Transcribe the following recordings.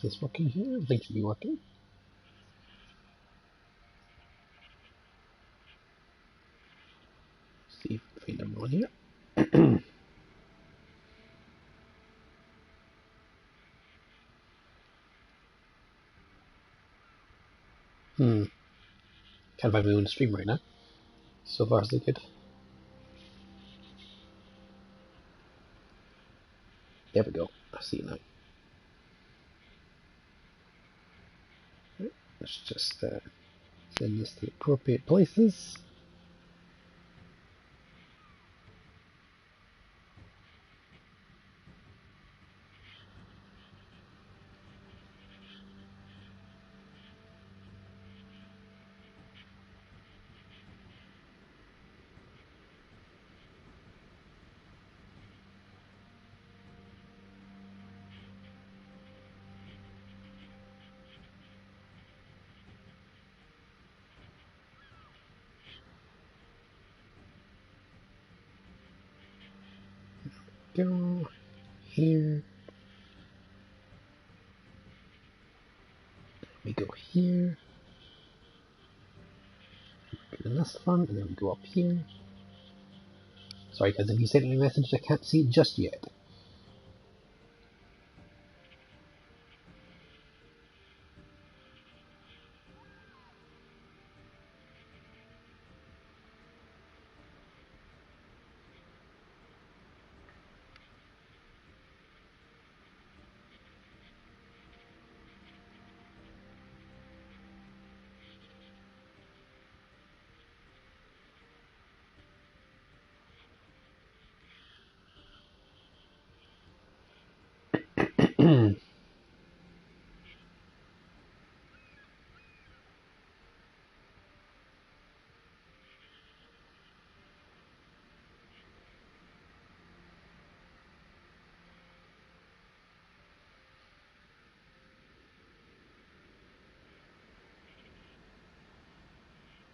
this working here? I think it should be working. See if we find one here. Can't find my own stream right now. So far so good. There we go. I see it now. Right. Let's just send this to appropriate places. Go here. We go here. And this one, and then we go up here. Sorry guys, if you sent me a message, I can't see it just yet.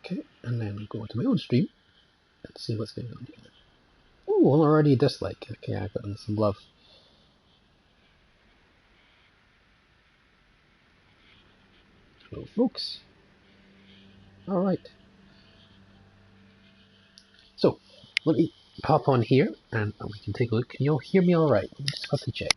Okay, and then go to my own stream and see what's going on here. Oh, I'm already a dislike. Okay, I've gotten some love. Hello, folks. Alright. So, let me pop on here and we can take a look. Can you all hear me alright? Let me just quickly check.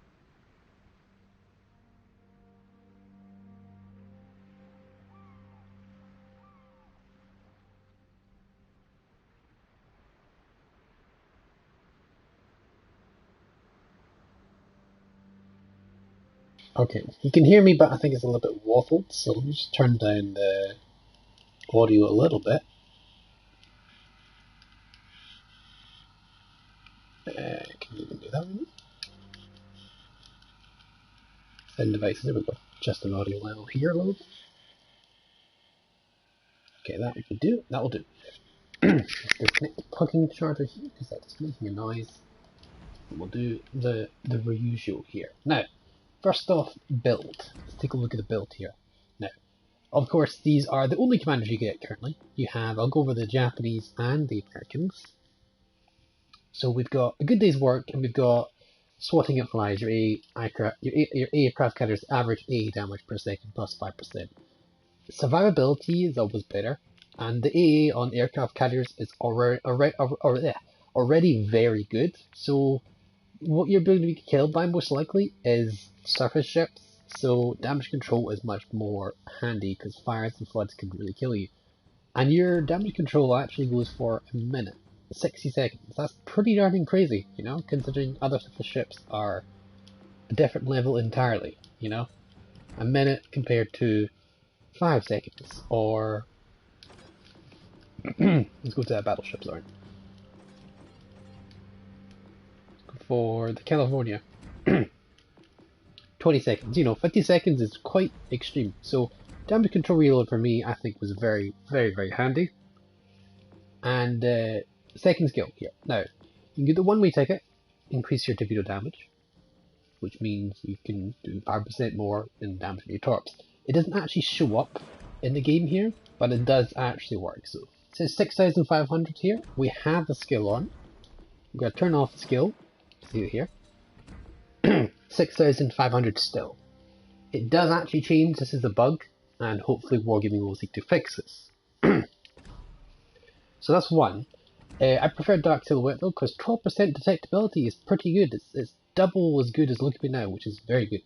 Okay, you can hear me, but I think it's a little bit waffled, so let me just turn down the audio a little bit. Can you even do that one? Send devices, there we go. Just an audio level here a little bit. Okay, that we can do. That will do. Disconnect the plugging charger here because that's making a noise. And we'll do the reusual here. Now, first off, build. Let's take a look at the build here. Now, of course, these are the only commanders you get currently. You have, I'll go over the Japanese and the Americans. So we've got a good day's work, and we've got swatting at flies. Your aircraft carriers average A damage per second plus 5%. Survivability is always better, and the AA on aircraft carriers is already very good. So what you're going to be killed by most likely is surface ships. So damage control is much more handy because fires and floods can really kill you. And your damage control actually goes for a minute, 60 seconds. That's pretty darn crazy, you know, considering other surface ships are a different level entirely, you know. A minute compared to 5 seconds, or let's go to that battleship, sorry. For the California, 20 seconds, you know, 50 seconds is quite extreme. So damage control reload for me, I think, was very, very, very handy. And second skill here. Now, you can get the one-way ticket, increase your torpedo damage, which means you can do 5% more in damage to your torps. It doesn't actually show up in the game here, but it does actually work. So it says 6,500 here. We have the skill on. I'm going to turn off the skill. See it here. 6,500 still. It does actually change. This is a bug, and hopefully Wargaming will seek to fix this. So that's one. I prefer Dark Silhouette though, because 12% detectability is pretty good. It's double as good as Look at Me Now, which is very good.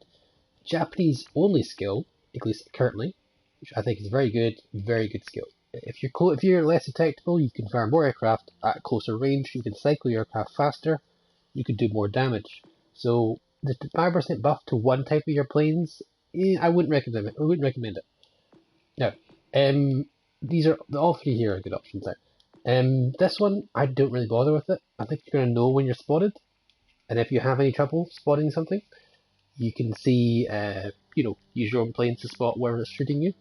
Japanese only skill, at least currently, which I think is very good skill. If you're less detectable, you can fire more aircraft at closer range. You can cycle your aircraft faster. You can do more damage. So the 5% buff to one type of your planes, I wouldn't recommend it. Now, these are all three here are good options there. This one I don't really bother with it. I think you're gonna know when you're spotted, and if you have any trouble spotting something, you can see, use your own planes to spot where it's shooting you.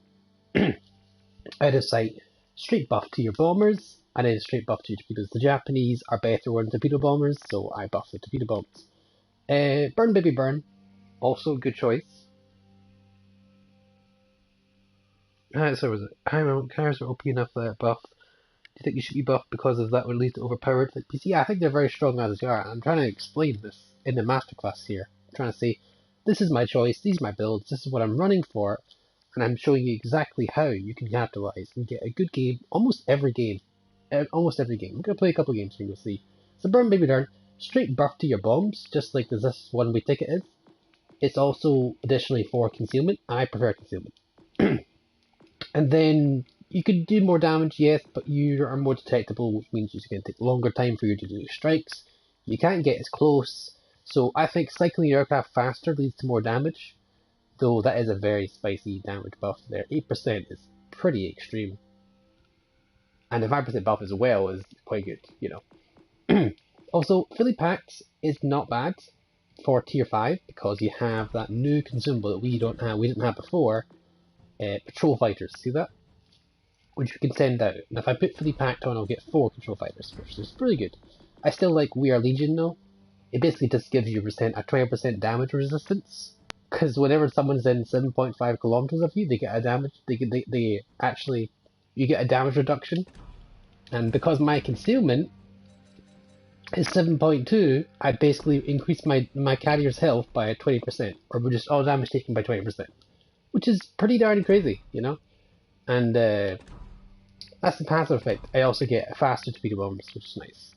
Out of sight, straight buff to your bombers, and then straight buff to your torpedoes. The Japanese are better on torpedo bombers, so I buff the torpedo bombs. Burn Baby Burn, also a good choice. So was it? Cars are OP enough for that buff. Do you think you should be buffed because of that would lead to overpowered like PC? Yeah, I think they're very strong as they are. I'm trying to explain this in the masterclass here. I'm trying to say, this is my choice, these are my builds, this is what I'm running for, and I'm showing you exactly how you can capitalize and get a good game almost every game. Almost every game. I'm going to play a couple games and you'll see. So Burn Baby Burn, straight buff to your bombs, just like this one-way ticket is. It's also additionally for concealment. I prefer concealment. And then you could do more damage, yes, but you are more detectable, which means it's going to take longer time for you to do strikes. You can't get as close, so I think cycling your aircraft faster leads to more damage, though that is a very spicy damage buff there. 8% is pretty extreme. And the 5% buff as well is quite good, Also, Philly Packs is not bad for tier 5 because you have that new consumable that we didn't have before. Patrol fighters, see that? Which we can send out. And if I put Philly Packed on, I'll get 4 control fighters, which is pretty good. I still like We Are Legion though. It basically just gives you a 20% damage resistance. Because whenever someone's in 7.5 kilometers of you, they get a damage. You get a damage reduction. And because my concealment is 7.2, I basically increase my carrier's health by 20%, or reduce all damage taken by 20%, which is pretty darn crazy, And that's the passive effect. I also get faster torpedo bombs, which is nice.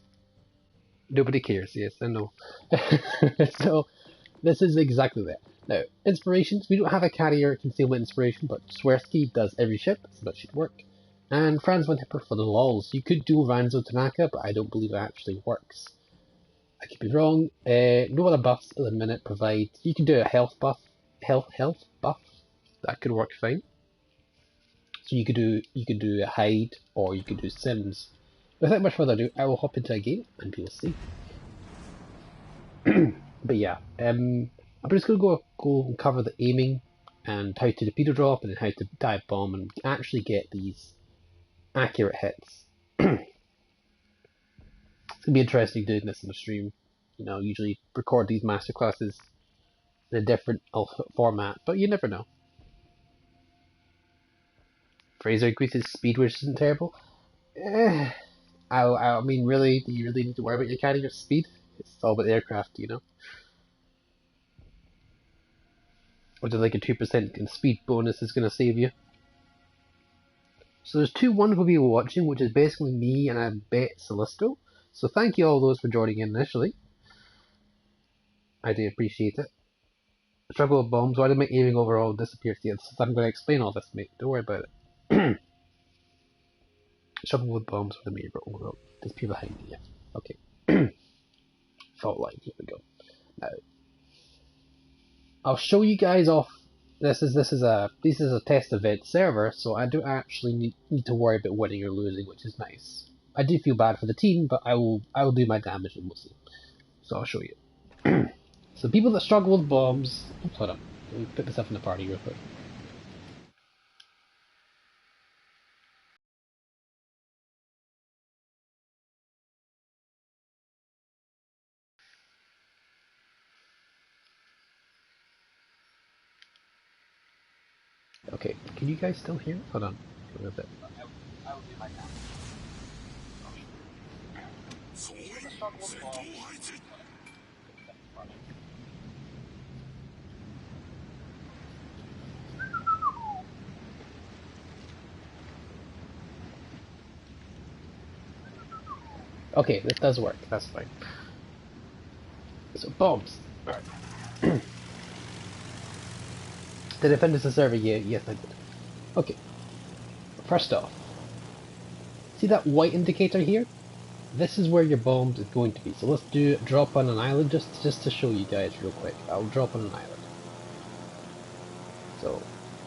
Nobody cares, yes, I know. So, this is exactly that. Now, inspirations. We don't have a carrier concealment inspiration, but Swersky does every ship, so that should work. And Franz von Hipper for the lols. You could do Ranzo Tanaka, but I don't believe it actually works. I could be wrong. No other buffs at the minute provide. You can do a health buff. Health buff. That could work fine. So you could do a hide, or you could do Sims. Without much further ado, I will hop into a game and we will see. But yeah, I'm just gonna go and cover the aiming and how to torpedo drop and how to dive bomb and actually get these accurate hits. It's gonna be interesting doing this in the stream. Usually record these masterclasses in a different format, but you never know. Fraser increases speed, which isn't terrible. I mean, really, do you really need to worry about your carrier's speed? It's all about the aircraft, Or just like a 2% speed bonus is going to save you. So there's 2 wonderful people watching, which is basically me and I bet Celisto. So thank you all those for joining in initially. I do appreciate it. Struggle with bombs, why did my aiming overall disappear? See, I'm going to explain all this, mate. Don't worry about it. Struggle with bombs with the mirror overall. There's people behind me, yeah. Okay. Fault line, here we go. Now, I'll show you guys off. This is a test event server, so I don't actually need to worry about winning or losing, which is nice. I do feel bad for the team, but I will do my damage and we'll see. So I'll show you. So people that struggle with bombs. Oops, hold on. Let me put myself in the party real quick. Okay, can you guys still hear me? Hold on. A little bit. Okay, this does work. That's fine. So bombs. Alright. Did I finish the server? Yeah, yes I did. Okay. First off, see that white indicator here? This is where your bombs is going to be. So let's do drop on an island just to show you guys real quick. I'll drop on an island. So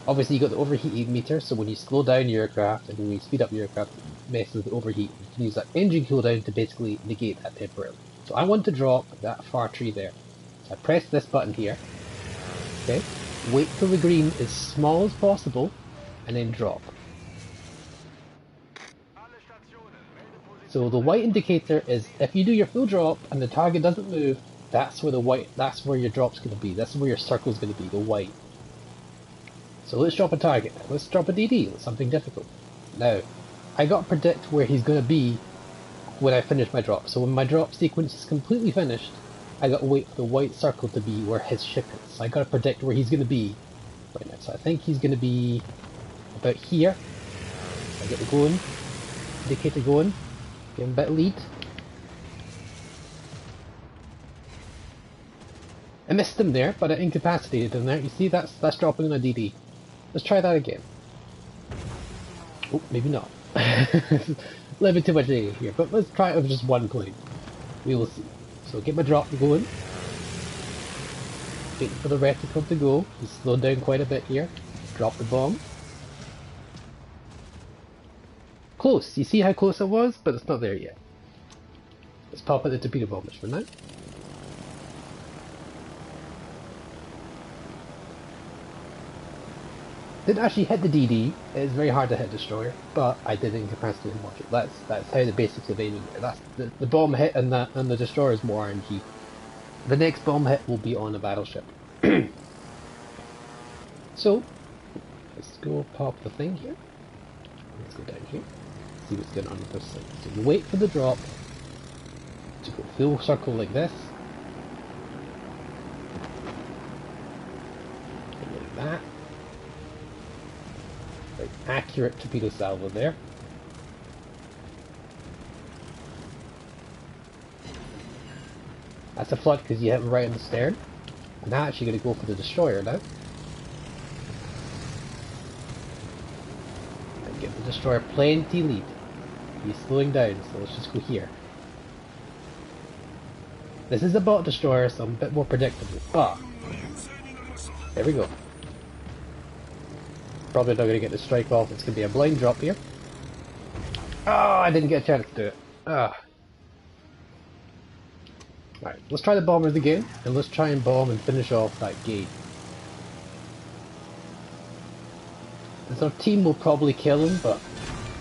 obviously you got the overheat meter, so when you slow down your aircraft and when you speed up your aircraft, it messes with the overheat. You can use that engine cooldown to basically negate that temporarily. So I want to drop that far tree there. So I press this button here. Okay. Wait till the green is small as possible and then drop. So the white indicator is if you do your full drop and the target doesn't move, that's where your drop's gonna be. That's where your circle's gonna be, the white. So let's drop a target. Let's drop a DD, something difficult. Now, I gotta predict where he's gonna be when I finish my drop. So when my drop sequence is completely finished, I gotta wait for the white circle to be where his ship is. So I gotta predict where he's gonna be right now. So I think he's gonna be about here. I get the going, indicator going, give him a bit of lead. I missed him there, but I incapacitated him there. You see, that's dropping on a DD. Let's try that again. Oh, maybe not. A little bit too much data here, but let's try it with just one plane. We will see. So get my drop going. Wait for the reticle to go. He's slowed down quite a bit here. Drop the bomb. Close. You see how close it was? But it's not there yet. Let's pop out the torpedo bombers for now. Didn't actually hit the DD. It's very hard to hit destroyer, but I did incapacitate him. That's how the basics of aiming are. That's the bomb hit and the destroyer is more RNG. The next bomb hit will be on a battleship. So let's go pop the thing here. Let's go down here. See what's going on with this thing. So you wait for the drop to go full circle like this. Like that. Like accurate torpedo salvo there. That's a flood because you hit right on the stern. I'm now actually going to go for the destroyer now. And give the destroyer plenty lead. He's slowing down, so let's just go here. This is a bot destroyer, so I'm a bit more predictable. Ah, there we go. Probably not going to get the strike off. It's going to be a blind drop here. Oh, I didn't get a chance to do it. Ah. Alright, let's try the bombers again, and let's try and bomb and finish off that gate. This our team will probably kill him, but...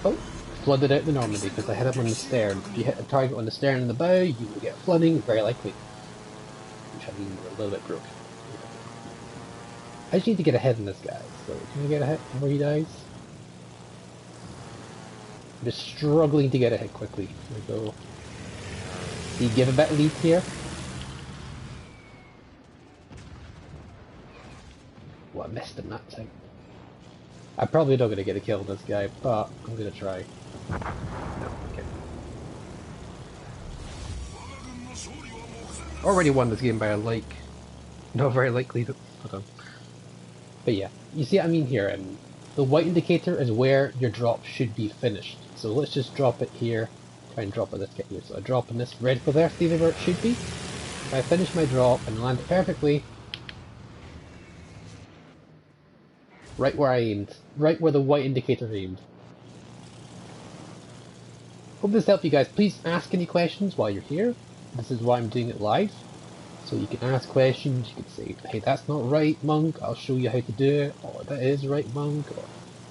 Oh, flooded out the Normandy because I hit him on the stern. If you hit a target on the stern and the bow, you will get flooding, very likely. Which I mean, we're a little bit broken. I just need to get ahead in this guy, so can I get ahead before he dies? I'm just struggling to get ahead quickly. There we go. Do you give a bit of lead here? Well, I missed him that time. I'm probably not going to get a kill on this guy, but I'm going to try. No, okay. Already won this game by a like. Not very likely to... Hold on. But yeah, you see what I mean here, and the white indicator is where your drop should be finished. So let's just drop it here, try and drop it this guy here. So I drop in this reticle there, see where it should be. If I finish my drop and land it perfectly, right where I aimed, right where the white indicator aimed. Hope this helped you guys. Please ask any questions while you're here. This is why I'm doing it live. So you can ask questions, you can say, hey, that's not right, Monk, I'll show you how to do it, or that is right, Monk, or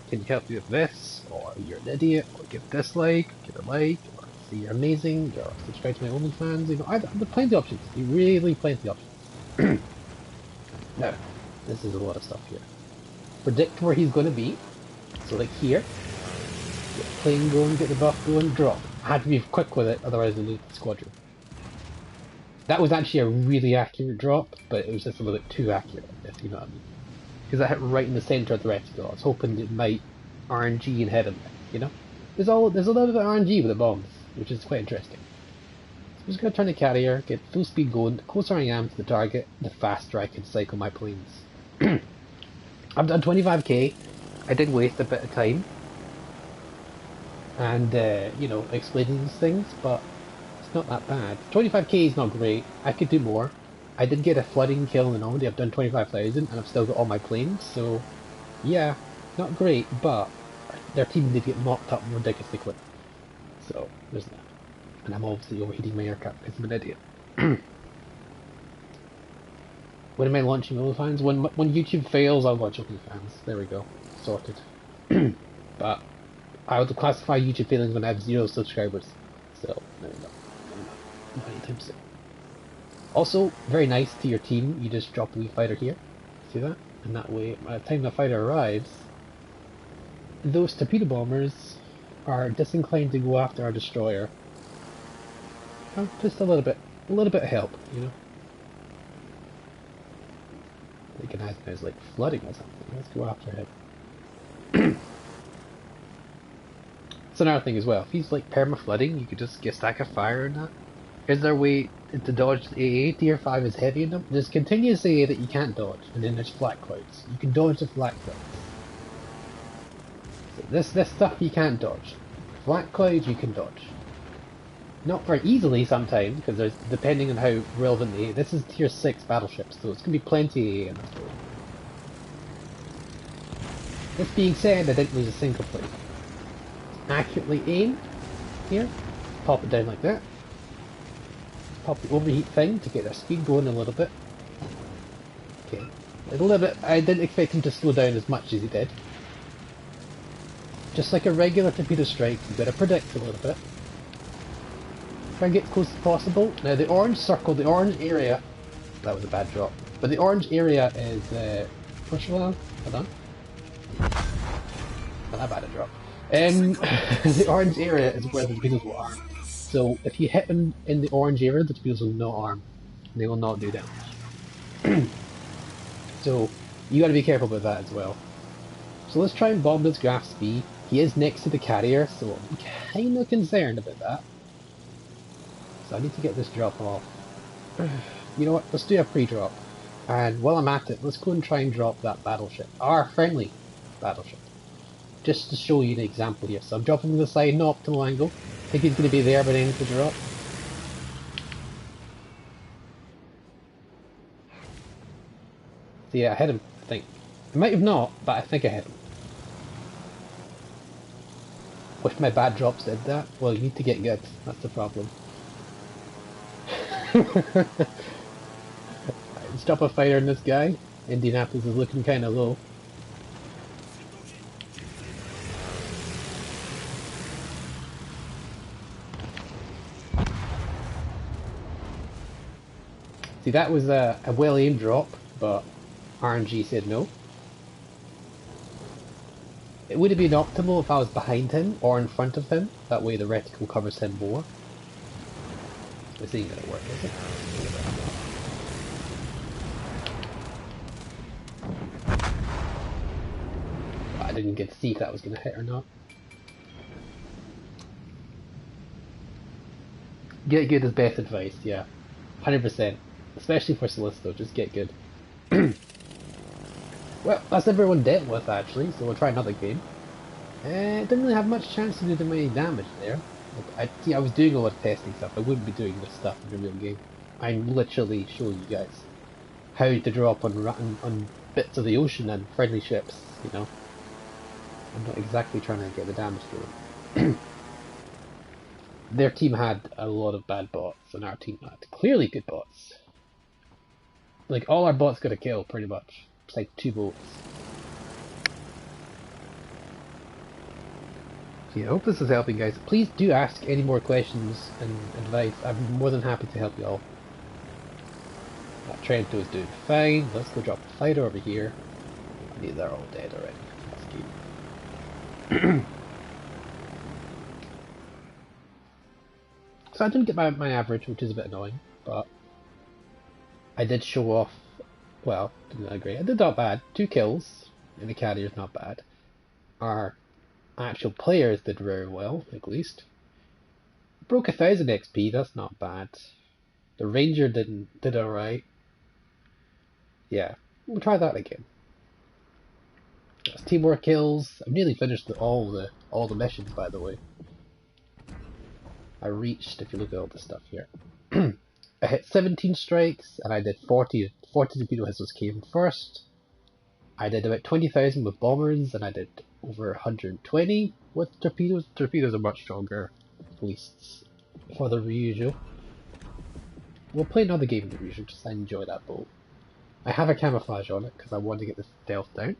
can you help me with this, or you're an idiot, or give a dislike, give a like, or say you're amazing, or subscribe to my OnlyFans, you know, there's plenty of options, really plenty of options. Now, this is a lot of stuff here. Predict where he's going to be, so like here, get the plane going, get the buff going, drop. I had to be quick with it, otherwise I lose the squadron. That was actually a really accurate drop, but it was just a little bit too accurate, if you know what I mean. Because I hit right in the centre of the reticle. I was hoping it might RNG and hit him, you know? There's a little bit of RNG with the bombs, which is quite interesting. just gonna turn the carrier, get full speed going. The closer I am to the target, the faster I can cycle my planes. I've done 25k. I did waste a bit of time, and you know, explaining these things, but it's not that bad. 25k is not great. I could do more. I did get a flooding kill in the Normandy. I've done 25,000, and I've still got all my planes. So, yeah, not great, but their team did get mopped up ridiculously quick. So there's that. And I'm obviously overheating my aircraft because I'm an idiot. When am I launching OnlyFans? When YouTube fails, I'll launch OnlyFans. There we go. Sorted. But I would classify YouTube failings when I have 0 subscribers. So, no. Not anytime soon. Also, very nice to your team, you just drop a wee fighter here. See that? And that way, by the time the fighter arrives, those torpedo bombers are disinclined to go after our destroyer. Just a little bit of help, you know. They can ask guys like flooding or something. Let's go after him. It's another thing as well. If he's like perma flooding, you could just get a stack of fire and that. Is there a way to dodge the AA? Tier 5 is heavy enough. There's continuous AA that you can't dodge, and then there's flat clouds. You can dodge the flat clouds. So this stuff you can't dodge. Flat clouds you can dodge. Not very easily sometimes, because there's depending on how relevant the AA. This is tier 6 battleships, so it's gonna be plenty AA in this world. This being said, I didn't lose a single plane. Accurately aimed here. Pop it down like that. Pop the overheat thing to get their speed going a little bit. Okay, a little bit. I didn't expect him to slow down as much as he did. Just like a regular torpedo strike, you've got to predict a little bit. Try and get as close as possible. Now the orange circle, the orange area, that was a bad drop, but the orange area is, push along, hold on. Not that bad a drop. The orange area is where the torpedoes will arm. So if you hit them in the orange area, the torpedoes will not arm. They will not do damage. So you gotta be careful about that as well. So let's try and bomb this Graf B. He is next to the carrier, so I'm kinda concerned about that. So I need to get this drop off. You know what, let's do a pre-drop. And while I'm at it, let's go and try and drop that battleship. Our friendly battleship. Just to show you an example here. So I'm dropping to the side, no optimal angle. I think he's going to be there by the end of the drop. So yeah, I hit him, I think. I might have not, but I think I hit him. Wish my bad drops did that. Well, you need to get good. That's the problem. Let's drop a fighter on this guy. Indianapolis is looking kind of low. See, that was a well-aimed drop, but RNG said no. It would have been optimal if I was behind him or in front of him. That way the reticle covers him more. This ain't gonna work, is it? I didn't get to see if that was gonna hit or not. Get good is best advice, yeah. 100%. Especially for Solicitor, just get good. Well, that's everyone dealt with actually, so we'll try another game. Didn't really have much chance to do them any damage there. I was doing a lot of testing stuff, I wouldn't be doing this stuff in a real game. I'm literally showing you guys how to drop on bits of the ocean and friendly ships, you know. I'm not exactly trying to get the damage to them. Their team had a lot of bad bots, and our team had clearly good bots. Like, all our bots got a kill, pretty much. It's like 2 boats. So yeah, I hope this is helping, guys. Please do ask any more questions and advice. I'm more than happy to help you all. That Trento is doing fine. Let's go drop the fighter over here. They're all dead already. Let's keep. So I didn't get my average, which is a bit annoying, but I did show off. Well, didn't agree. I did not bad. 2 kills in the carrier is not bad. Our actual players did very well, at least. broke 1000 XP, that's not bad. The Ranger did alright. Yeah, we'll try that again. That's 2 more kills. I've nearly finished all the missions, by the way. I reached, if you look at all the stuff here. I hit 17 strikes and I did 40 torpedo missiles came first. I did about 20,000 with bombers and I did over 120 with torpedoes. Torpedoes are much stronger, at least for the usual. We'll play another game in the usual, just I enjoy that boat. I have a camouflage on it because I want to get the stealth down.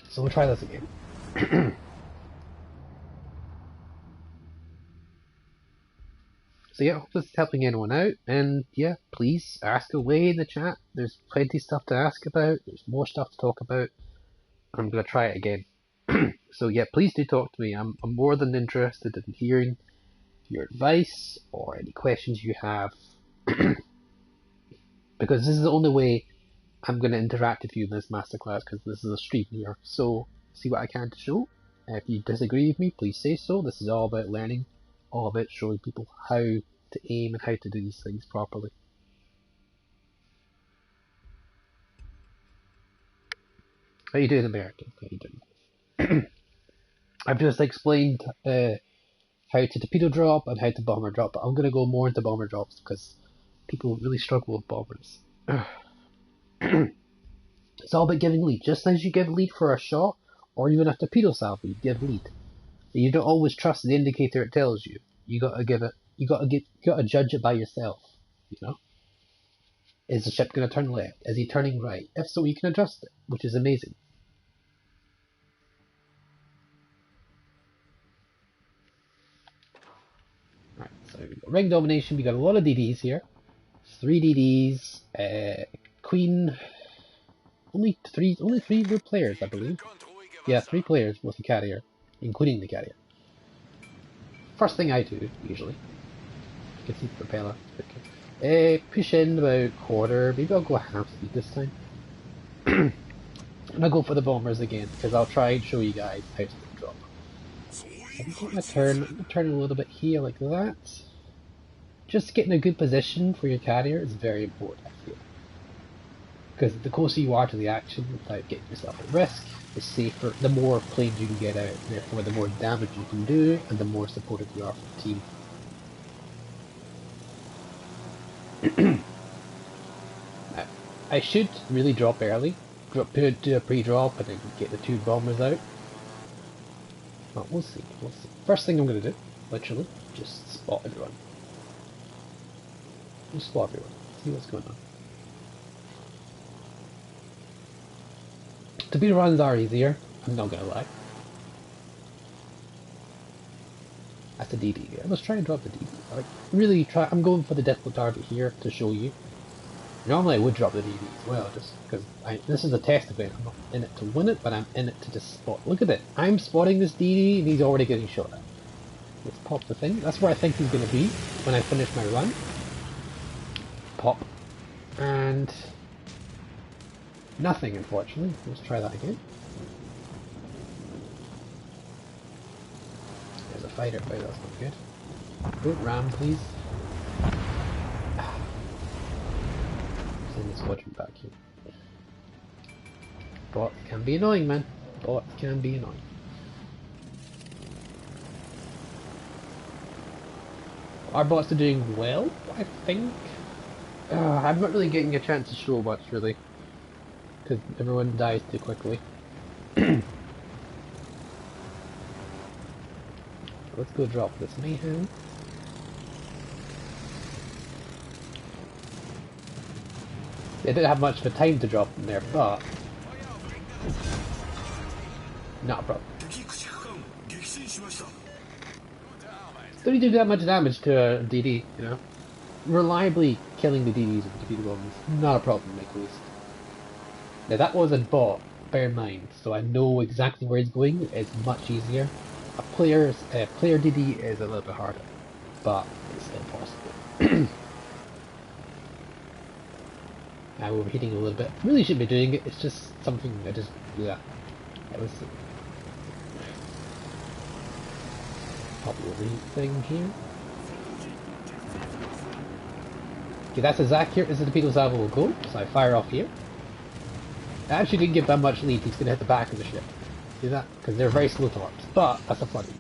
So we'll try this again. So yeah, I hope this is helping anyone out, and yeah, please ask away in the chat. There's plenty of stuff to ask about, there's more stuff to talk about. I'm going to try it again. So yeah, please do talk to me. I'm more than interested in hearing your advice or any questions you have. Because this is the only way I'm going to interact with you in this masterclass, because this is a stream here. So see what I can to show. If you disagree with me, please say so. This is all about learning, all about showing people how to aim and how to do these things properly. How you doing, American? How you doing? I've just explained how to torpedo drop and how to bomber drop, but I'm going to go more into bomber drops because people really struggle with bombers. It's all about giving lead. Just as you give lead for a shot, or even a torpedo salvo, you give lead. You don't always trust the indicator it tells you. You gotta give it. You gotta judge it by yourself. You know, is the ship gonna turn left? Is he turning right? If so, you can adjust it, which is amazing. Right, so we got ring domination. We got a lot of DDs here. 3 DDs. Queen. Only three were players, I believe. Yeah, 3 players with the carrier, including the carrier. First thing I do, usually. You can see the propeller. Okay. Push in about quarter, maybe I'll go half speed this time. And I'll go for the bombers again, because I'll try and show you guys how to drop. I'm going to turn a little bit here like that. Just getting a good position for your carrier is very important, I feel. Because the closer you are to the action without getting yourself at risk, the safer, the more planes you can get out, therefore the more damage you can do, and the more supportive you are for the team. I should really drop early, do a pre-drop and then get the 2 bombers out. But we'll see, we'll see. First thing I'm going to do, literally, just spot everyone. Just spot everyone, see what's going on. Torpedo runs are easier, I'm not gonna lie. That's a DD. Let's try and drop the DD. Like, really try. I'm going for the difficult target here to show you. Normally I would drop the DD as well, just because this is a test event. I'm not in it to win it, but I'm in it to just spot. Look at it. I'm spotting this DD and he's already getting shot at. Let's pop the thing. That's where I think he's going to be when I finish my run. Pop. And nothing, unfortunately. Let's try that again. There's a fighter, but that's not good. Don't ram, please. Send the squadron back here. Bots can be annoying, man. Bots can be annoying. Our bots are doing well, I think. I'm not really getting a chance to show much, really. Because everyone dies too quickly. Let's go drop this mayhem. I didn't have much of a time to drop them there, but not a problem. Don't do that much damage to a DD, you know. Reliably killing the DDs with torpedo bombs, not a problem, at least. Now that was a bot, bear in mind, so I know exactly where he's going. It's much easier. A player DD is a little bit harder, but it's still possible. I'm overheating a little bit. Really shouldn't be doing it. It's just something I just, yeah. That was. Probably thing here. Okay, that's as accurate as the torpedo salvo will go, so I fire off here. I actually didn't give that much lead, he's going to hit the back of the ship. See that? Because they're very slow torps, but that's a funny.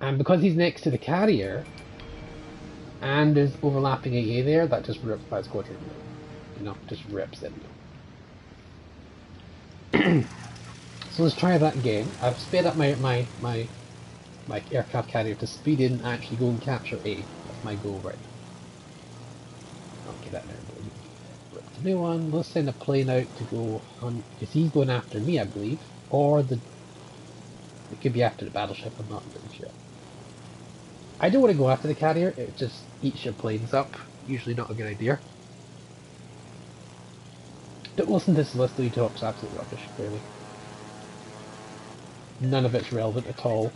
And because he's next to the carrier, and there's overlapping AA there, that just rips my squadron. You know, just rips it. So let's try that again. I've sped up my aircraft carrier to speed in and actually go and capture A. That's my goal right now. Okay, that there. Rip the new one. Let's send a plane out to go on, because he's going after me, I believe. Or it could be after the battleship, I'm not really sure. I don't want to go after the carrier, it just eats your planes up. Usually not a good idea. Don't listen to this list, he talks absolute rubbish, clearly. None of it's relevant at all.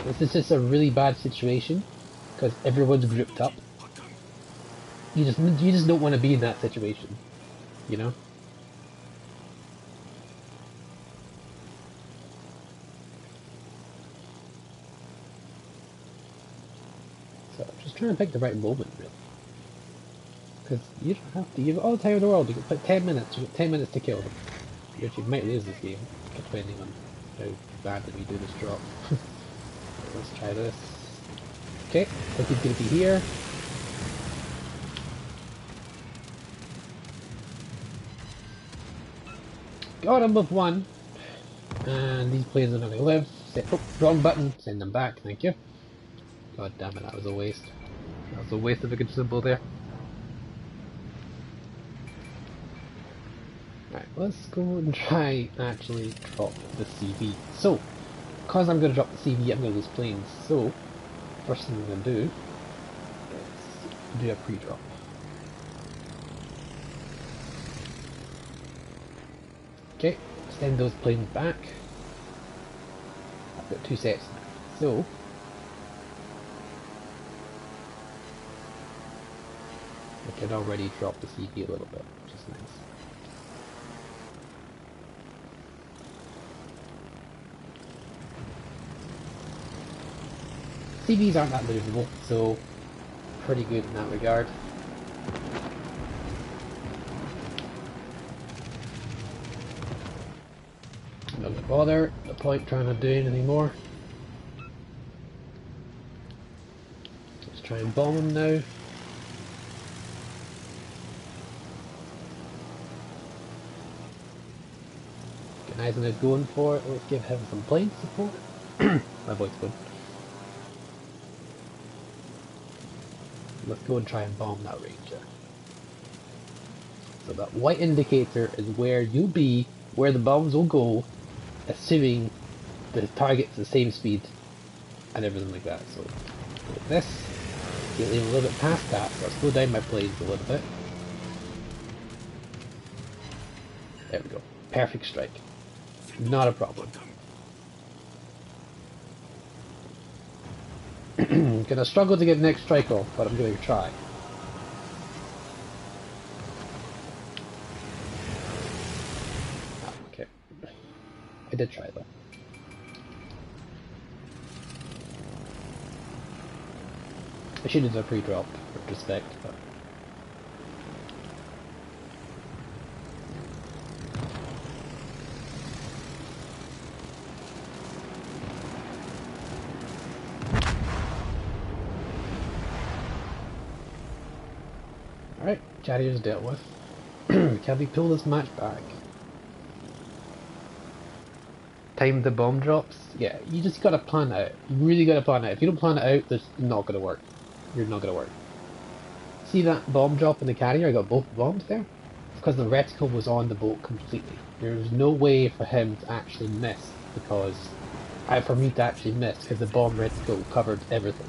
This is just a really bad situation because everyone's grouped up. You just don't want to be in that situation, you know. So I'm just trying to pick the right moment, really, because you don't have to. You've got all the time in the world. You can put 10 minutes. You've got 10 minutes to kill them. You might lose this game, depending on how badly we do this drop. Let's try this. Okay, I think he's going to be here. Got him with one. And these planes are going to live. Oh, wrong button. Send them back, thank you. God damn it, that was a waste. That was a waste of a good symbol there. Right, let's go and try actually drop the CV. So, because I'm going to drop the CV, I'm going to lose planes. So, first thing I'm going to do is do a pre-drop. Okay, send those planes back. I've got 2 sets now. So, I can already drop the CV a little bit, which is nice. CVs aren't that movable, so pretty good in that regard. I'm not gonna bother, no point trying to do anything more. Let's try and bomb him now. Get Eisenhower going for it, let's give him some plane support. My voice good. Let's go and try and bomb that Ranger. So that white indicator is where you'll be, where the bombs will go, assuming the target's the same speed and everything like that. So like this, get a little bit past that, so I'll slow down my planes a little bit. There we go. Perfect strike. Not a problem. Gonna struggle to get the next strike off, but I'm going to try. Oh, okay. I did try though. I should have done a pre-drop with respect, but alright, Carrier's dealt with. Can we pull this match back? Time the bomb drops? Yeah, you just gotta plan it out. You really gotta plan it out. If you don't plan it out, it's not gonna work. You're not gonna work. See that bomb drop in the carrier? I got both bombs there? It's because the reticle was on the boat completely. There's no way for him to actually miss, because for me to actually miss, because the bomb reticle covered everything.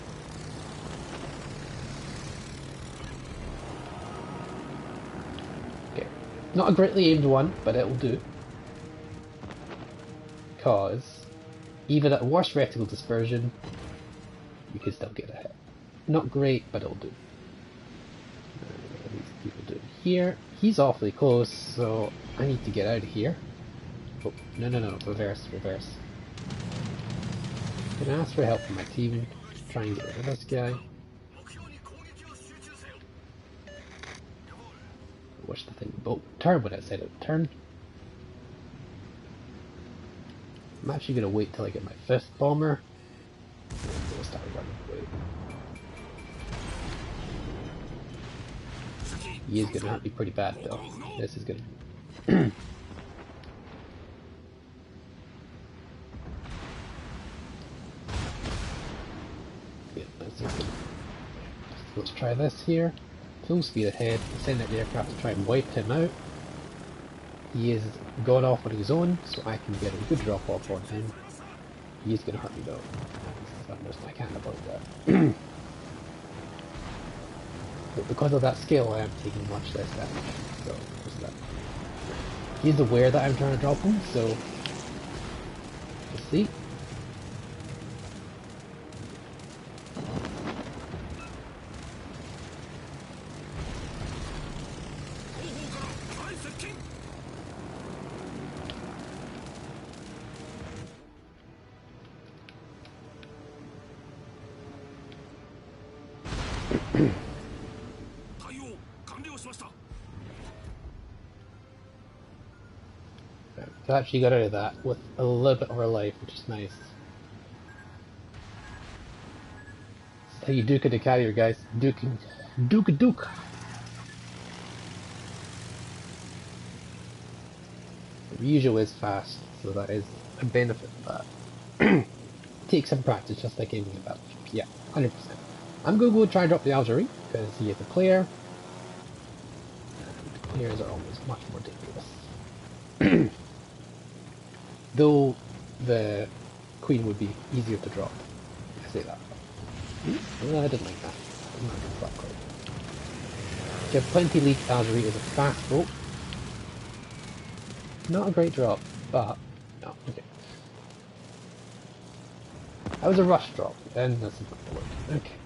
Not a greatly aimed one, but it'll do. Because even at worst reticle dispersion, you can still get a hit. Not great, but it'll do. What these people do here? He's awfully close, so I need to get out of here. Oh, no, no, no, reverse, reverse. Gonna ask for help from my team to try and get rid of this guy. What's the thing? Oh, turn when I said it. Turn. I'm actually gonna wait till I get my 5th bomber. And then we'll start running away. He is gonna hurt me pretty bad though. This is gonna. Yeah, that's just good. Let's try this here. Full speed ahead. Send out the aircraft to try and wipe him out. He is gone off on his own, so I can get a good drop off on him. He is gonna hurt me though. I can't avoid that. But because of that skill, I am taking much less damage. So, just that. He's aware that I'm trying to drop him, so let's see. I actually got out of that with a little bit more life, which is nice. That's how you duke it to carrier, guys. Duking. Duke. The reusal is fast, so that is a benefit of that. Take some practice, just like aiming a battleship. Yeah, 100%. I'm going to go try and drop the artillery, because he is a player. And players are always much more dangerous. Though the queen would be easier to drop. I say that. No, I didn't like that. I'm not going to drop quite. You have plenty lead artillery is a fast boat. Not a great drop, but no, okay. That was a rush drop, and that's not going to work. Okay.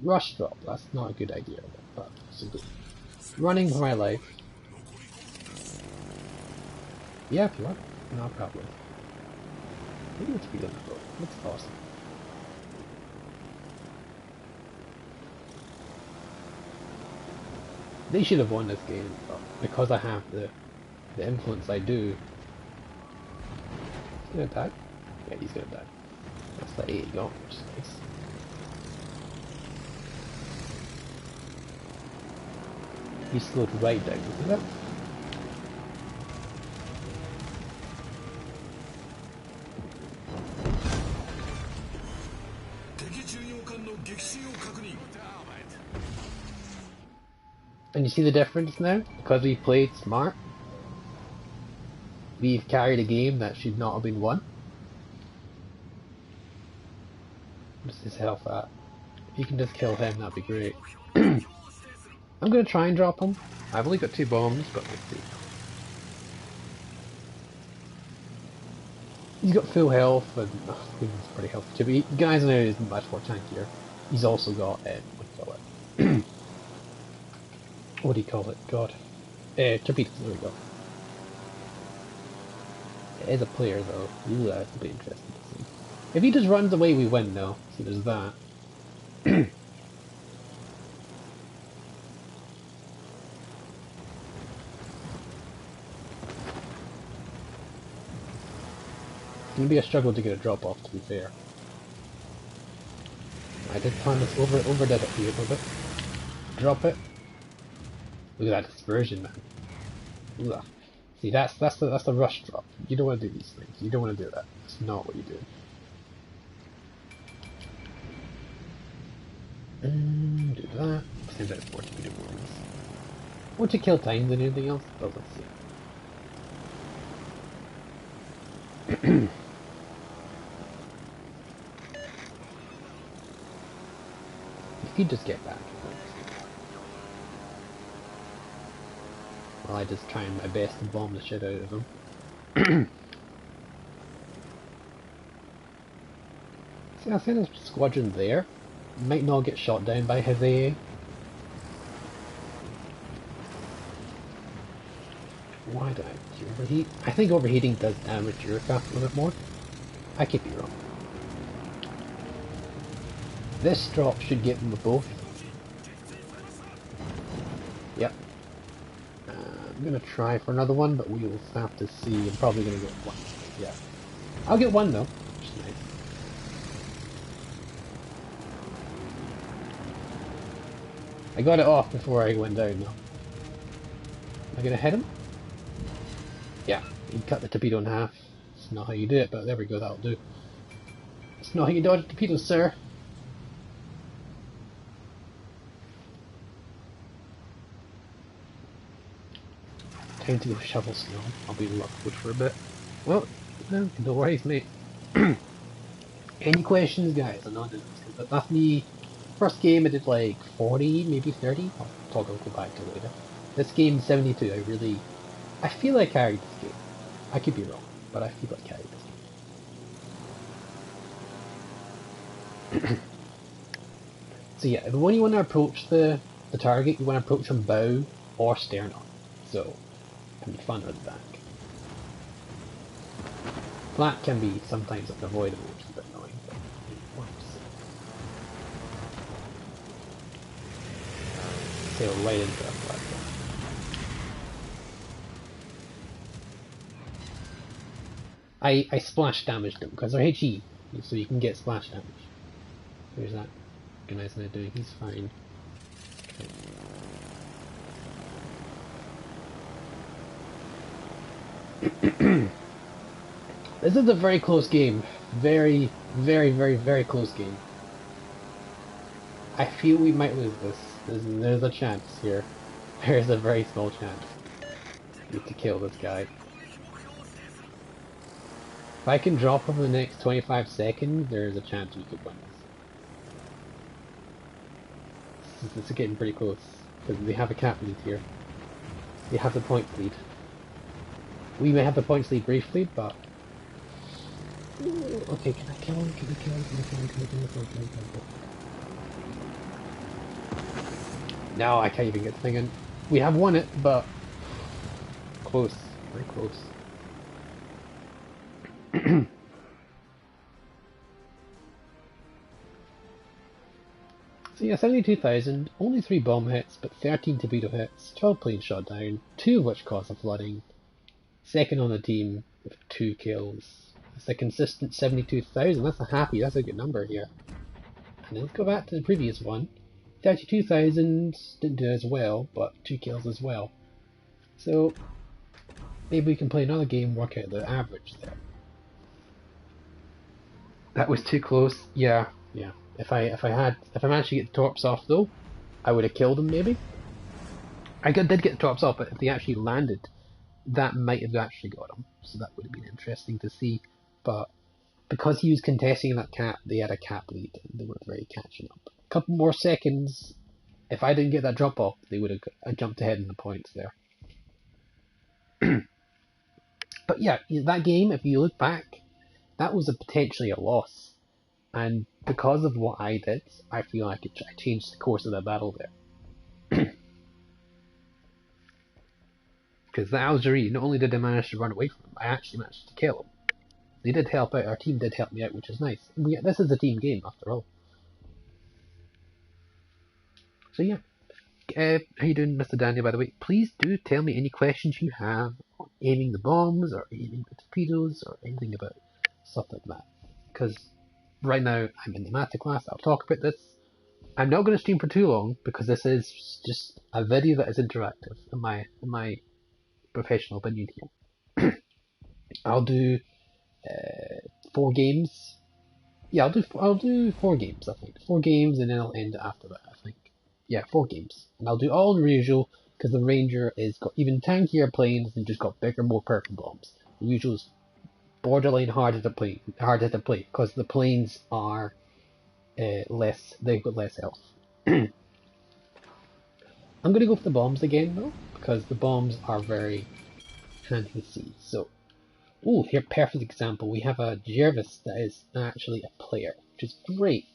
Rush drop, that's not a good idea, but it's a good. Running for my life. Yeah, if you want. No problem. Maybe it's speed on the boat. That's awesome. They should have won this game, but because I have the influence I do. He's gonna die? Yeah, he's gonna die. That's the 8 got, which is nice. He slowed right down, isn't it? And you see the difference now? Because we played smart, we've carried a game that should not have been won. What's his health at? If you can just kill him, that'd be great. I'm gonna try and drop him. I've only got 2 bombs, but let's see. He's got full health, and he's pretty healthy too. But guys now is much more tankier. He's also got, what do you call it? What do you call it? God. Torpedoes, there we go. It is a player though. Ooh, that'll be interesting to see. If he just runs away, we win though. So there's that. It's gonna be a struggle to get a drop off, to be fair. I did plan this overdid it here a little bit. Drop it. Look at that dispersion, man. Ugh. See, that's the rush drop. You don't want to do these things. You don't want to do that. That's not what you do. Do that. Send out 40 meter warnings. More to kill time than anything else, but let's see. If you just get back. Well, I just trying my best to bomb the shit out of them. See, I think this squadron there might not get shot down by his AA. Why do I overheat? I think overheating does damage your aircraft a little bit more. I could be wrong. This drop should get them both. Yep. I'm gonna try for another one, but we will have to see. I'm probably gonna get one. Yeah. I'll get one though. Which is nice. I got it off before I went down though. Am I gonna hit him? Yeah. You cut the torpedo in half. It's not how you do it, but there we go, that'll do. It's not how you dodge torpedoes, sir. Time to go shovel snow. I'll be in Lockwood for a bit. Well, no worries, mate. Any questions, guys? I'm not doing this, but that's me. First game I did like 40, maybe 30. I'll go back to it later. This game 72. I feel I carried this game. I could be wrong, but I feel I carried this game. So yeah, when you want to approach the target, you want to approach from bow or stern on. So it can be fun with the back. Flat can be sometimes unavoidable, which is a bit annoying, but it works. Sail right into that flat. I splash damaged them because they're HE, so you can get splash damage. There's that recognize what I'm doing, he's fine. Okay. This is a very close game. Very, very, very, very close game. I feel we might lose this. There's a chance here. There's a very small chance. Need to kill this guy. If I can drop him in the next 25 seconds, there's a chance we could win this. This is getting pretty close, because they have a cap lead here. They have the points lead. We may have the points lead briefly, but... Okay, can I kill him? Can I kill him? Can I kill him? Can I kill him? Can I kill him? Can I kill him? No, I can't even get the thing in. We have won it, but... Close. Very close. So yeah, 72,000, only 3 bomb hits, but 13 torpedo hits, 12 planes shot down, 2 of which caused a flooding. Second on the team with 2 kills. That's a consistent 72,000, that's a good number here. And let's go back to the previous one. 32,000, didn't do as well, but 2 kills as well. So, maybe we can play another game, work out the average there. That was too close, yeah. If I managed to get the torps off though, I would have killed him maybe. I did get the torps off, but if they actually landed, that might have actually got him. So that would have been interesting to see. But because he was contesting that cap, they had a cap lead and they were very catching up. A couple more seconds, if I didn't get that drop off, they would have jumped ahead in the points there. But yeah, that game, if you look back, that was potentially a loss. And because of what I did, I feel like I changed the course of the battle there. Because the Algerie, not only did I manage to run away from him, I actually managed to kill him. They did help out, our team did help me out, which is nice. This is a team game, after all. So yeah. How you doing, Mr. Daniel, by the way? Please do tell me any questions you have on aiming the bombs, or aiming the torpedoes, or anything about stuff like that. Because right now, I'm in the MasterClass, I'll talk about this. I'm not going to stream for too long, because this is just a video that is interactive, in my professional opinion here. I'll do 4 games. Yeah, I'll do 4 games, I think. 4 games, and then I'll end after that, I think. Yeah, 4 games. And I'll do all the usual, because the Ranger is got even tankier planes and just got bigger, more powerful bombs. The usual is borderline harder to play, because the planes are they've got less health. I'm going to go for the bombs again, though, because the bombs are very handy to see. So, here, perfect example. We have a Jervis that is actually a player, which is great.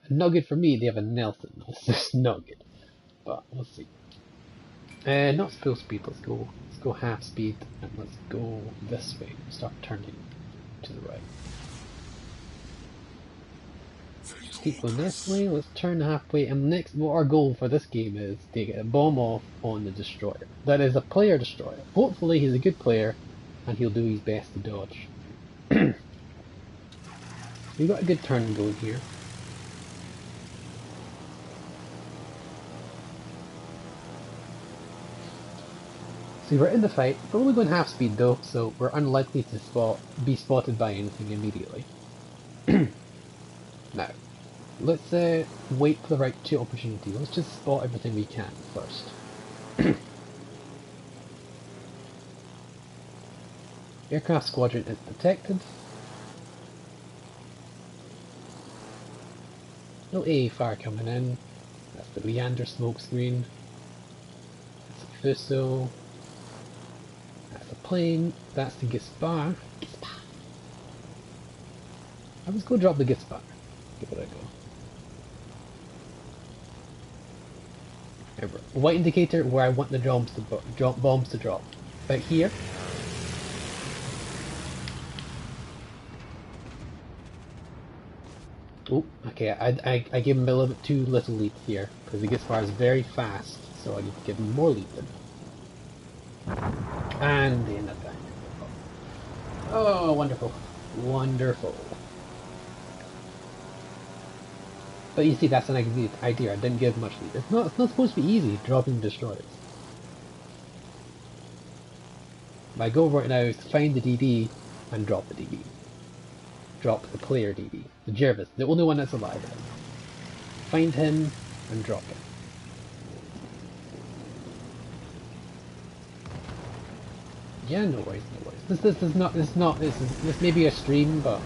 Not good for me, they have a Nelson. It's just not good. But we'll see. Not full speed, let's go half speed, and let's go this way. Start turning to the right. Keep going this way, let's turn halfway, and next, what our goal for this game is to get a bomb off on the destroyer. That is a player destroyer. Hopefully he's a good player, and he'll do his best to dodge. We've got a good turn going here. See, we're in the fight. We're only going half speed though, so we're unlikely to be spotted by anything immediately. Now, let's wait for the right opportunity. Let's just spot everything we can first. Aircraft squadron is detected. No AA fire coming in. That's the Leander smoke screen. That's a Fuso. That's a plane. That's the Gispar. Let's go drop the Gispar. Give it a go. Remember, white indicator where I want the bombs to drop. Right here. Oh, okay, I gave him a little bit too little lead here, because the Gispar is very fast, so I need to give him more lead than him. And the end of that. Oh, wonderful. Wonderful. But you see, that's an idea. I didn't give much lead. It's not supposed to be easy dropping destroyers. My goal right now is to find the DD and drop the DD. Drop the player DD. The Jervis, the only one that's alive. Find him and drop him. Yeah, no worries, no worries. This may be a stream, but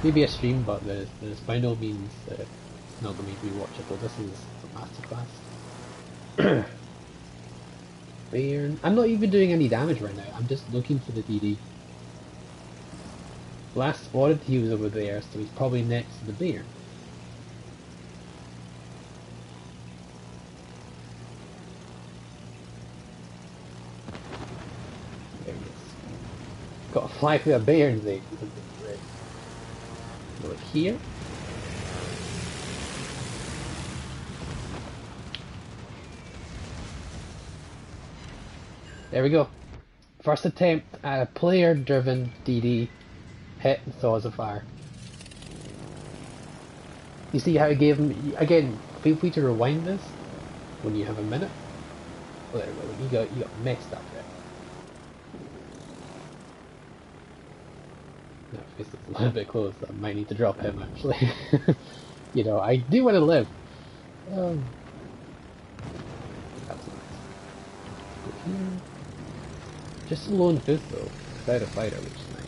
maybe a stream, but there's by no means not going to be rewatchable. This is a MasterClass. Bairn. I'm not even doing any damage right now. I'm just looking for the DD. Last spotted, he was over there, so he's probably next to the Bairn. There he is. Got to fly through a Bairn thing. Go here. There we go. First attempt at a player-driven DD hit and thaws a fire. You see how I gave him, again, feel free to rewind this when you have a minute. Oh, there we go, you got messed up there. No, this is a little bit close, I might need to drop him actually. You know, I do want to live. That's nice. Go here. Just a lone fifth though, without a fighter, which is nice.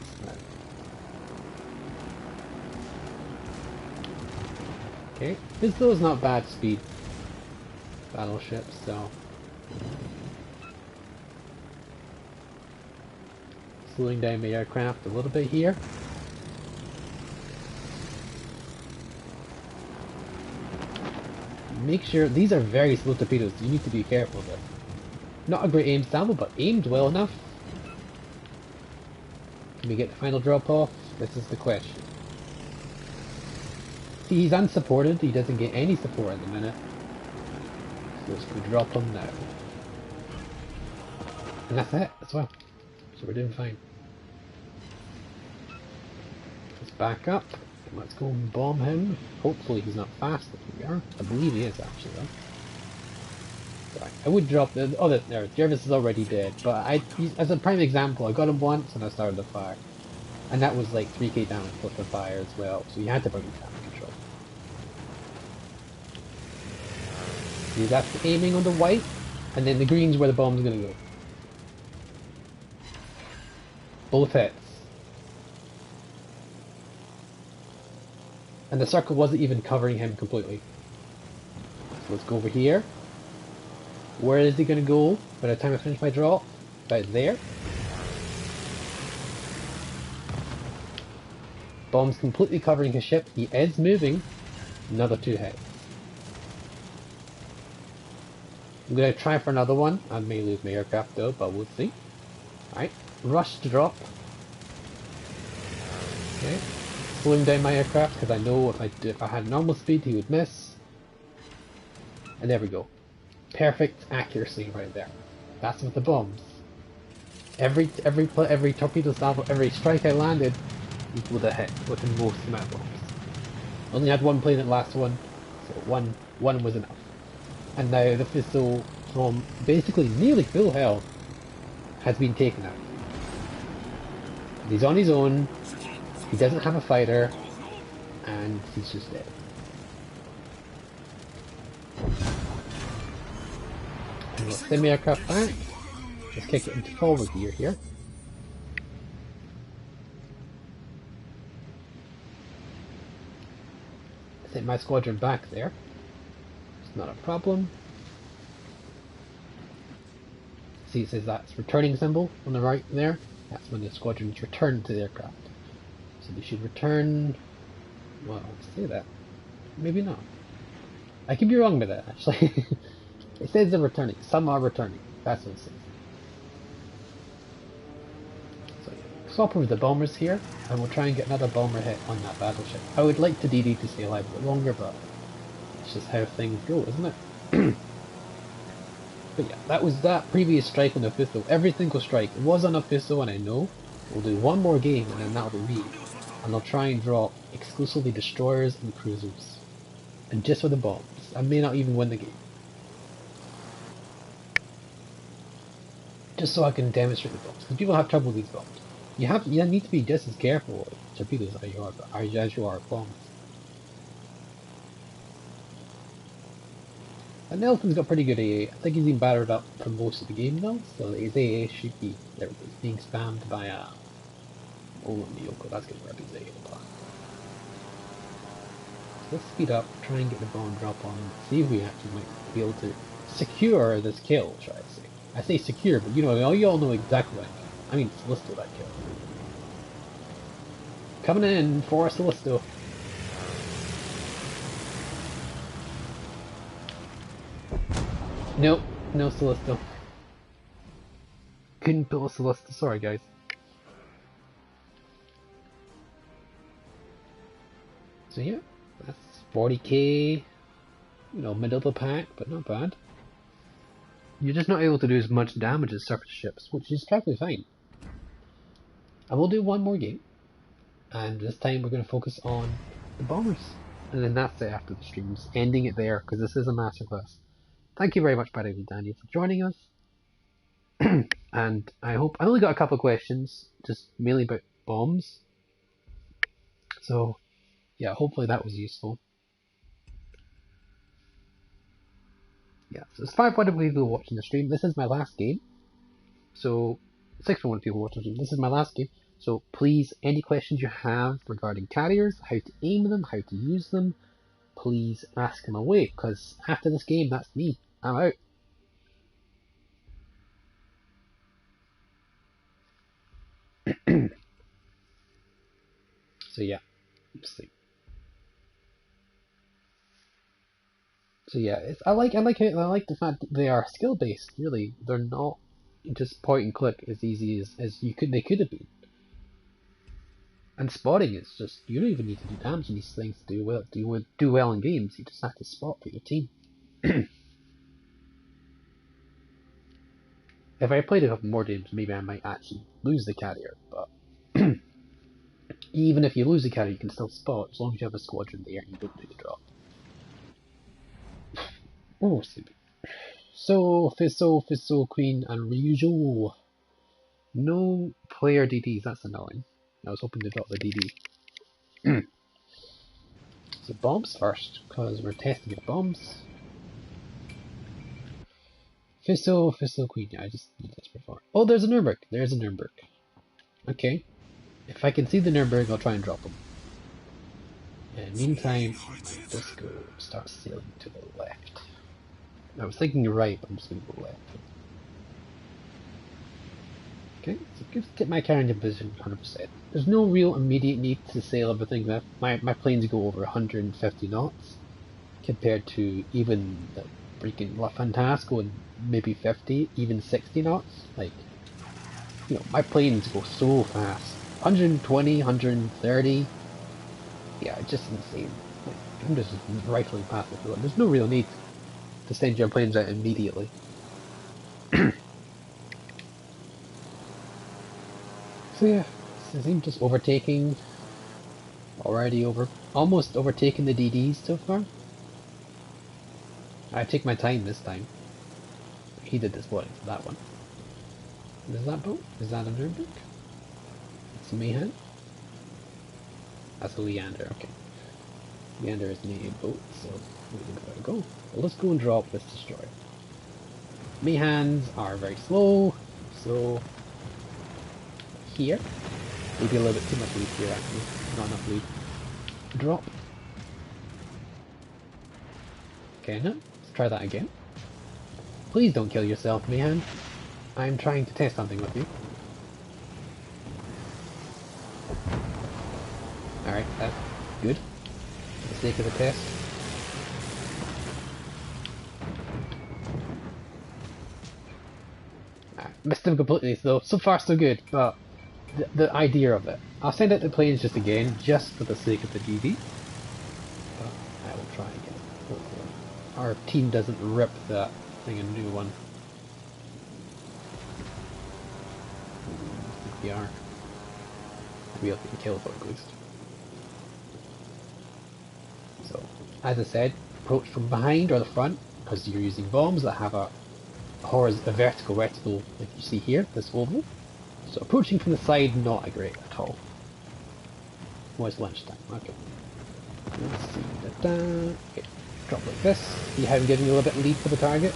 Okay, this though is not bad speed battleships, so slowing down the aircraft a little bit here. Make sure these are very slow torpedoes, so you need to be careful with. Not a great aim sample, but aimed well enough. Can we get the final drop off? This is the question. See, he's unsupported, he doesn't get any support at the minute. So let's go drop him now. And that's it as well. So we're doing fine. Let's back up. And let's go and bomb him. Hopefully he's not fast like we are. I believe he is actually though. Sorry. I would drop the... Oh, there. Jervis is already dead. But as a prime example, I got him once and I started the fire. And that was like 3k damage plus the fire as well. So you had to bring him down. See, that's aiming on the white, and then the green's where the bomb's gonna go. Both hits. And the circle wasn't even covering him completely. So let's go over here. Where is he gonna go by the time I finish my drop? About there. Bomb's completely covering his ship. He is moving. Another 2 hits. I'm going to try for another one. I may lose my aircraft though, but we'll see. Alright, rush to drop. Okay, slowing down my aircraft because I know if I had normal speed he would miss. And there we go. Perfect accuracy right there. That's with the bombs. Every torpedo salvo, every strike I landed equaled a hit with the most amount of bombs. Only had one plane at last one, so one was enough. And now the Thistle, from basically nearly full health, has been taken out. He's on his own, he doesn't have a fighter, and he's just dead. And we'll send my aircraft back. Just kick it into forward gear here. Send my squadron back there. It's not a problem. See, it says that's returning symbol on the right there. That's when the squadrons return to the aircraft. So they should return. Well, I'll say that. Maybe not. I could be wrong with that actually. It says they're returning. Some are returning. That's what it says. So yeah, swap over the bombers here, and we'll try and get another bomber hit on that battleship. I would like to DD to stay alive a bit longer, but it's just how things go, isn't it? But yeah, that was that previous strike on the Thistle. Every single strike was on a Thistle, and I know. We'll do one more game, and then that'll be me. And I'll try and drop exclusively destroyers and cruisers. And just with the bombs. I may not even win the game. Just so I can demonstrate the bombs. Because people have trouble with these bombs. You need to be just as careful with torpedoes as you are with bombs. And Nelson's got pretty good AA. I think he's been battered up for most of the game now, so his AA should be, there it is, being spammed by oh, Miyoko, that's going to grab his AA apply. So let's speed up, try and get the bomb drop on him, see if we actually might be able to secure this kill, try to say. I say secure, but you all know exactly what I mean. I mean Celestial that kill. Coming in for Celestial. Nope, no Celestial. Couldn't pull a Celestial, sorry guys. So yeah, that's 40k, middle of the pack, but not bad. You're just not able to do as much damage as surface ships, which is perfectly fine. I will do one more game, and this time we're going to focus on the bombers. And then that's it after the streams, ending it there, because this is a masterclass. Thank you very much, by the way, Danny, for joining us. And I hope I only got a couple of questions, just mainly about bombs. So yeah, hopefully that was useful. Yeah, so it's 500 people watching the stream. This is my last game. So 601 people watching the stream. This is my last game. So please, any questions you have regarding carriers, how to aim them, how to use them, please ask them away. Because after this game, that's me. I'm out. So yeah, let's see. So yeah, I like the fact that they are skill based. Really, they're not just point and click as easy as they could have been. And spotting is just, you don't even need to do damage in these things to do well in games. You just have to spot for your team. If I played a couple more games, maybe I might actually lose the carrier. But even if you lose the carrier, you can still spot as long as you have a squadron there and you don't do the drop. Oh, sleepy. So, Thistle, Queen, and Ryujo. No player DDs, that's annoying. I was hoping to drop the DD. So bombs first, because we're testing the bombs. Thistle, Queen, yeah, I just did this before. Oh, there's a Nuremberg, Okay, if I can see the Nuremberg, I'll try and drop them. And meantime, let's go start sailing to the left. I was thinking right, but I'm just going to go left. Okay, so just get my carrying position 100%. There's no real immediate need to sail everything up. My planes go over 150 knots compared to even the freaking La Fantasco and maybe 50, even 60 knots. Like, you know, my planes go so fast. 120, 130. Yeah, it's just insane. Like, I'm just rifling past it. There's no real need to send your planes out immediately. So yeah, I think just overtaking, almost overtaking the DDs so far. I take my time this time. He did this boarding for that one. Is that boat? Is that a Nuremberg? It's a Mayhan? That's a Leander, okay. Leander is an a boat, so we gotta go. Well, let's go and drop this destroyer. Mayhans are very slow, so here. Maybe a little bit too much lead here actually. Not enough lead. Drop. Okay, now let's try that again. Please don't kill yourself, Mayhan. I'm trying to test something with you. Alright, that's good. For the sake of the test. Missed him completely though. So far so good, but the idea of it. I'll send out the planes just again, just for the sake of the DD. But I will try again. Hopefully. Our team doesn't rip that thing a new one. I think we are. We'll be able to kill it at least. So, as I said, approach from behind or the front, because you're using bombs that have a vertical reticle like you see here, this oval. So approaching from the side, not a great at all. Oh, it's lunchtime, okay. Let's see, okay, drop like this. See how I'm giving you a little bit of lead for the target?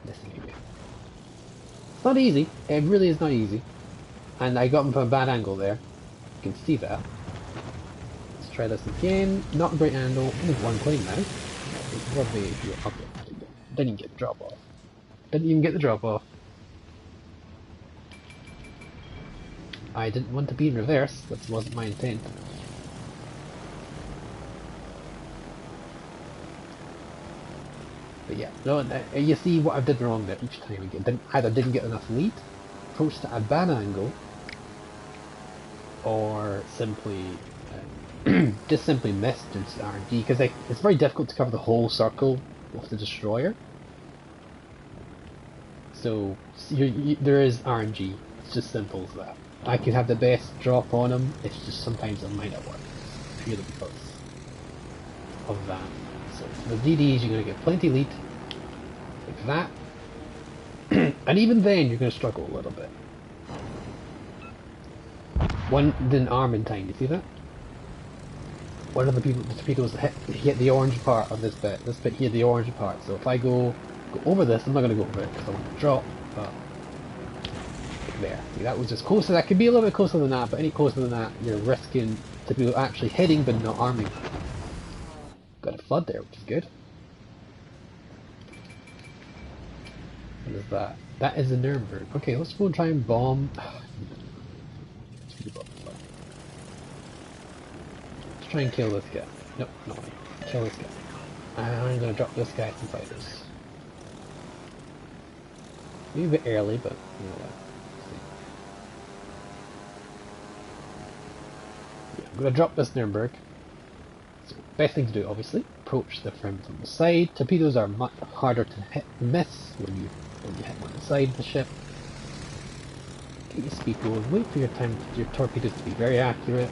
Missing again. It's not easy, it really is not easy. And I got him from a bad angle there. You can see that. Let's try this again. Not a great angle, only one plane now. Probably if you're up there. Didn't even get the drop off. Didn't even get the drop off. I didn't want to be in reverse, that wasn't my intent. But yeah, no, you see what I did wrong there each time again. Either didn't get enough lead, approached at a bad angle, or simply just simply missed into RNG, because it's very difficult to cover the whole circle with the destroyer. So there is RNG. It's just simple as that. I can have the best drop on him. It's just sometimes it might not work purely because of that. So for the DDs, you're going to get plenty lead like that, and even then you're going to struggle a little bit. One didn't arm in time. You see that? One of the torpedoes hit the orange part of this bit. This bit here, the orange part. So if I go over this, I'm not going to go over it because I want to drop, but there. See, that was just closer. That could be a little bit closer than that, but any closer than that, you're risking to be actually hitting but not arming. Got a flood there, which is good. What is that? That is a Nuremberg. Okay, let's go and try and bomb. Let's try and kill this guy. Nope, not one. Kill this guy. I'm going to drop this guy inside this. Maybe a bit early, but you know what. Yeah, I'm going to drop this Nuremberg. So, best thing to do, obviously, approach the frame from the side. Torpedoes are much harder to hit and miss when you hit one inside the ship. Get your speed going, wait for your torpedoes to be very accurate.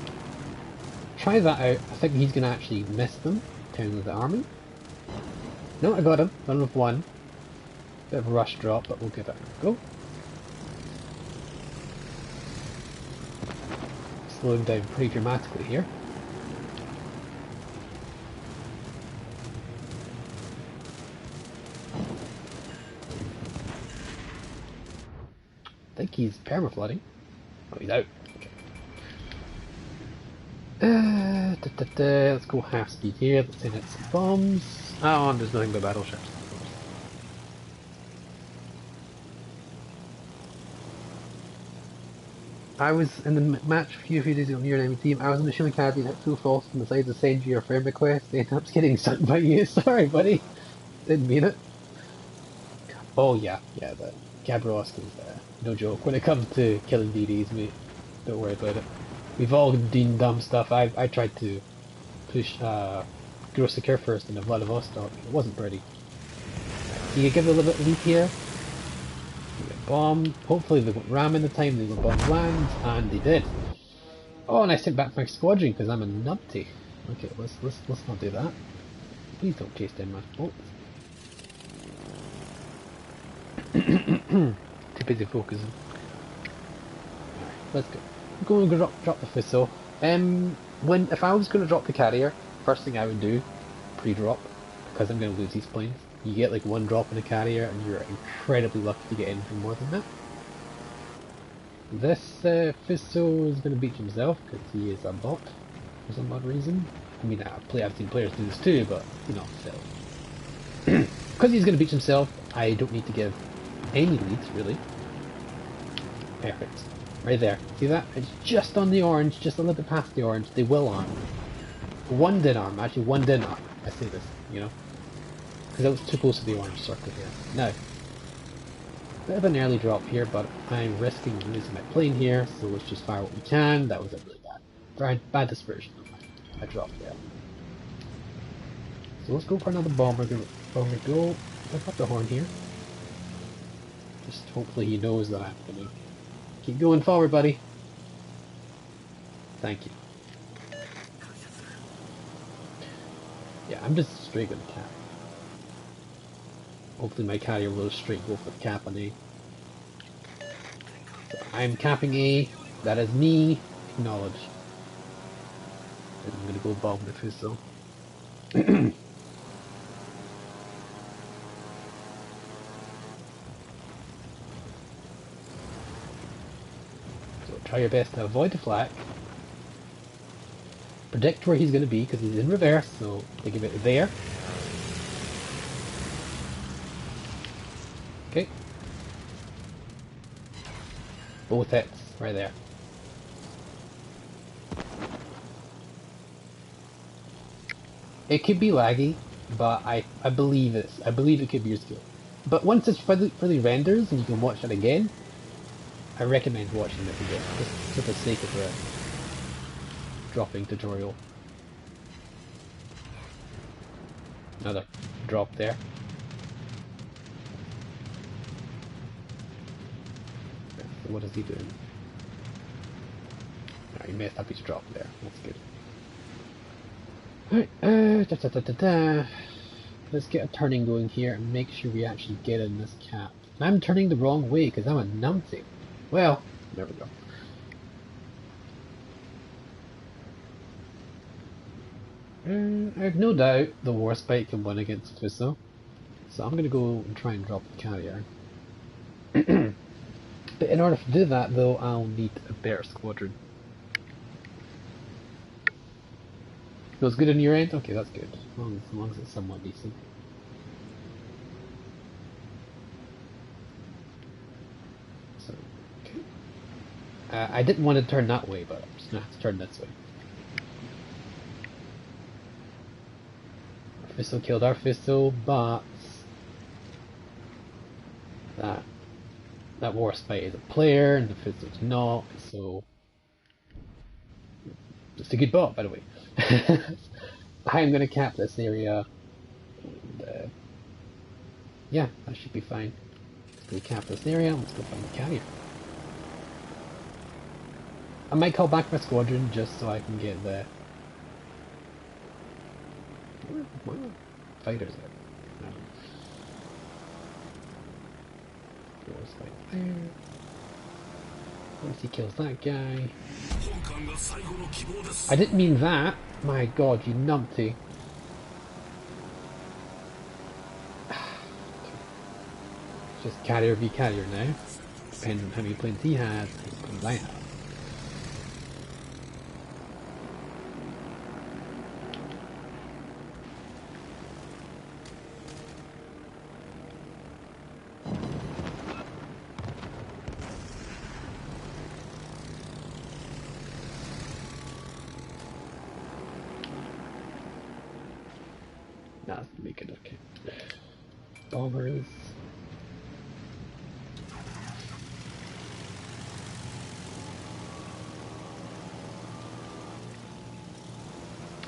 Try that out. I think he's going to actually miss them in terms of the army. No, I got him. One of one. Bit of a rush drop, but we'll give it a go. Slowing down pretty dramatically here. I think he's permaflooding. Oh, he's out. Okay. Let's go half speed here. Let's send out some bombs. Oh, and there's nothing but battleships. I was in the match a few days ago near an enemy team. I was in the Shilling Caddy and hit full frost and decided to send you a friend request. They ended up getting sunk by you. Sorry, buddy. Didn't mean it. Oh yeah, the Gabrowski's no joke when it comes to killing DDs, mate. Don't worry about it. We've all done dumb stuff. I tried to push Gross Secure first in the Vladivostok. It wasn't pretty. You can give it a little bit of lead here. You get bomb. Hopefully they won't ram in the time they will bomb land, and they did. Oh, and I sent back my squadron because I'm a numpty. Okay, let's not do that. Please don't chase down my boats. Too busy focusing. Alright, let's go. I'm going to drop the Thistle. If I was going to drop the carrier, first thing I would do, pre-drop, because I'm going to lose these planes. You get like one drop in a carrier and you're incredibly lucky to get anything more than that. This Thistle is going to beat himself because he is a bot for some odd reason. I mean, I've seen players do this too, but you know, still. Because he's going to beat himself, I don't need to give any leads, really. Perfect. Right there. See that? It's just on the orange, just a little bit past the orange. They will arm. One did arm, actually one didn't arm. I say this, you know. Because that was too close to the orange circle here. Now, bit of an early drop here, but I'm risking losing my plane here, so let's just fire what we can. That was a really bad dispersion of my drop there. So let's go for another bomber. Go. I've got the horn here. Just hopefully he knows that I'm gonna keep going forward, buddy. Thank you. Yeah, I'm just straight gonna cap. Hopefully my carrier will straight go for the cap on A. So I'm capping A. That is me. Acknowledge. I'm gonna go bomb the Thistle. Try your best to avoid the flak. Predict where he's going to be because he's in reverse, so think of it there. Okay. Both hits, right there. It could be laggy, but I believe it could be your skill. But once it's fully renders and you can watch it again, I recommend watching it again, just for the sake of the dropping tutorial. Another drop there. So what is he doing? Oh, he messed up his drop there. That's good. Alright, let's get a turning going here and make sure we actually get in this cap. And I'm turning the wrong way because I'm a numpty. Well, there we go. I have no doubt the Warspite can win against Thistle, so I'm going to go and try and drop the carrier. But in order to do that, though, I'll need a better squadron. Feels good on your end? Okay, that's good. As long as it's somewhat decent. I didn't want to turn that way, but I'm just going to have to turn this way. Our Thistle killed our Thistle, but that Warspite is a player and the Thistle's not, so it's a good bot, by the way. I'm going to cap this area, and yeah, that should be fine. Let's go cap this area, let's go find the carrier. I might call back my squadron just so I can get the fighters there. There. Once he kills that guy. I didn't mean that. My god, you numpty. It's just carrier v carrier now. Depends on how many planes he has, how many planes I have. That's make it okay. Bombers.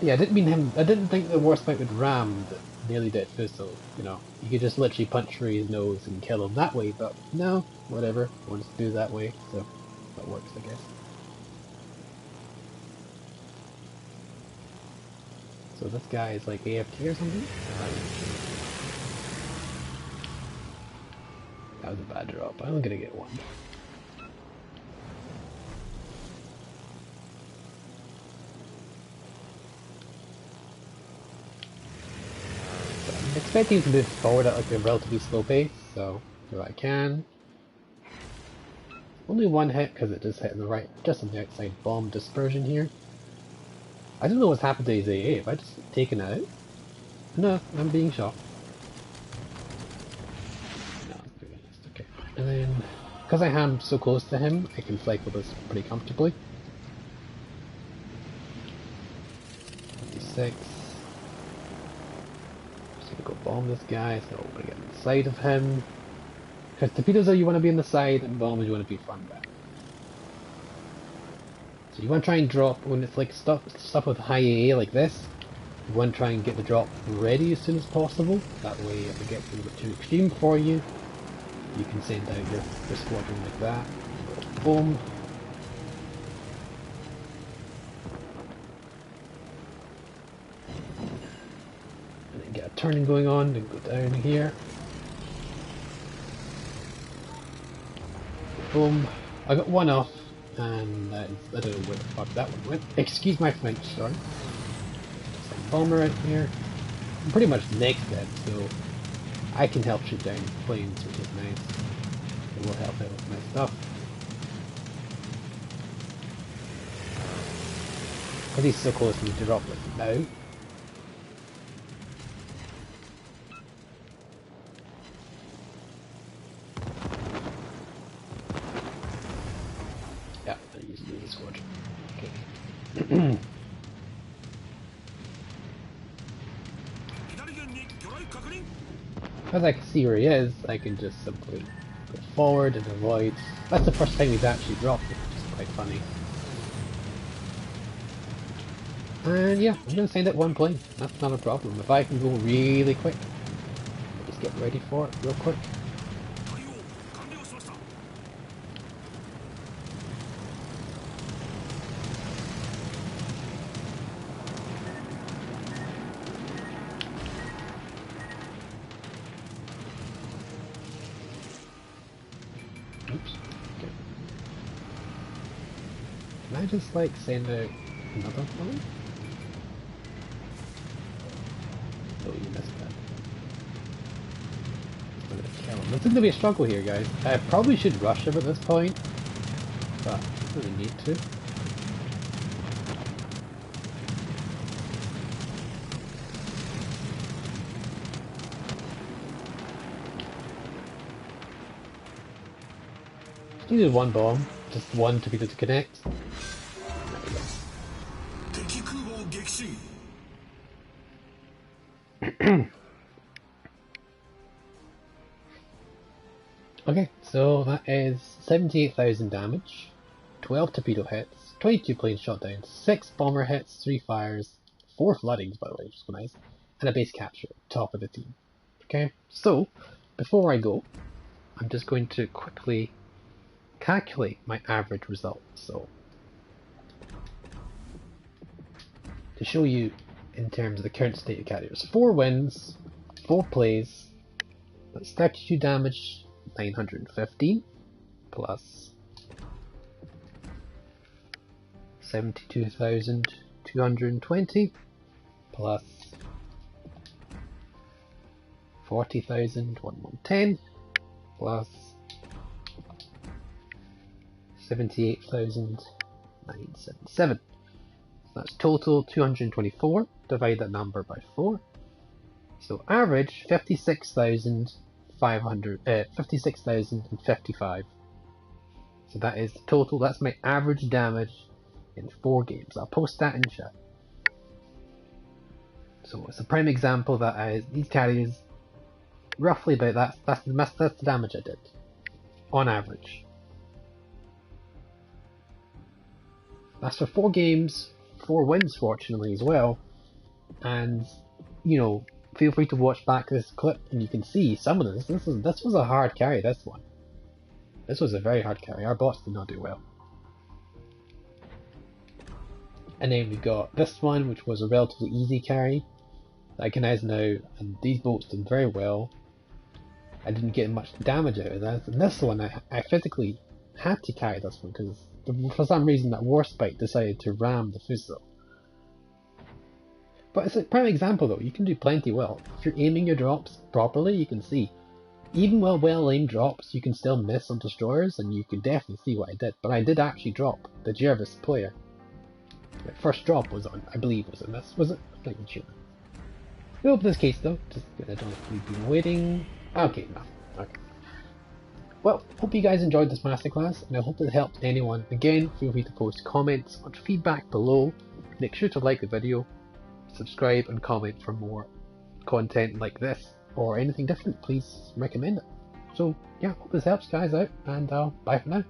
Yeah, I didn't think the Warspite would ram that nearly dead Fizzle. You know, you could just literally punch through his nose and kill him that way, but no, whatever. Wants to do that way, so that works, I guess. So this guy is like AFK or something? That was a bad drop. I'm gonna get one. I'm expecting to move forward at like a relatively slow pace, so do what I can. Only one hit because it just hit on the right, just on the outside bomb dispersion here. I don't know what's happened to his AA. Have I just taken it out? No, I'm being shot. No, it's okay. And then, because I am so close to him, I can cycle this pretty comfortably. 56. Just gonna go bomb this guy, so we're gonna get on the side of him. Because torpedoes are you want to be on the side, and bombs you want to be front back. So you want to try and drop when it's like stuff with high AA like this. You want to try and get the drop ready as soon as possible. That way, if it gets a little bit too extreme for you, you can send out your squadron like that. Boom. And then get a turning going on, then go down here. Boom. I got one off, and I don't know where the fuck that one went. Excuse my French, sorry. Some bomber right here. I'm pretty much next dead, so I can help shoot down planes, which is nice. It will help out with my stuff. Because he's so close to me to drop like now. Yeah, I used to do the squadron. Okay. As I can see where he is, I can just simply go forward and avoid. That's the first time he's actually dropped it, which is quite funny. And yeah, I'm going to send it one plane. That's not a problem. If I can go really quick, just get ready for it real quick. Oops. Okay. Can I just like send out another one? Oh, you missed that. I'm gonna kill him. This is gonna be a struggle here, guys. I probably should rush him at this point, but I don't really need to. Needed one bomb, just one to be able to connect. Okay, so that is 78,000 damage, 12 torpedo hits, 22 planes shot down, 6 bomber hits, 3 fires, 4 floodings by the way, which is nice, and a base capture, top of the team. Okay, so before I go, I'm just going to quickly calculate my average result. So to show you in terms of the current state of carriers, 4 wins, 4 plays, that's 32 damage, 915 plus 72,220 plus 40,110 plus 78,977. So that's total 224. Divide that number by 4. So average 56,055. So that is the total. That's my average damage in 4 games. I'll post that in chat. So it's a prime example that these carries roughly about that. That's the damage I did on average. That's for 4 games, 4 wins fortunately as well. And you know, feel free to watch back this clip and you can see some of this. This was a hard carry. This one. This was a very hard carry. Our bots did not do well. And then we got this one, which was a relatively easy carry that I can as now, and these bolts did very well. I didn't get much damage out of that. And this one, I physically had to carry this one because for some reason that Warspite decided to ram the Fuso. But it's a prime example though, you can do plenty well. If you're aiming your drops properly, you can see. Even while well-aimed drops, you can still miss on destroyers, and you can definitely see what I did. But I did actually drop the Jervis player. My first drop was on, I believe was on this, was it? I'm not even sure. We hope this case though, just I don't know if we've been waiting. Okay, no. Okay. Well, hope you guys enjoyed this masterclass, and I hope it helped anyone. Again, feel free to post comments or feedback below. Make sure to like the video, subscribe and comment for more content like this, or anything different, please recommend it. So yeah, hope this helps guys out, and bye for now.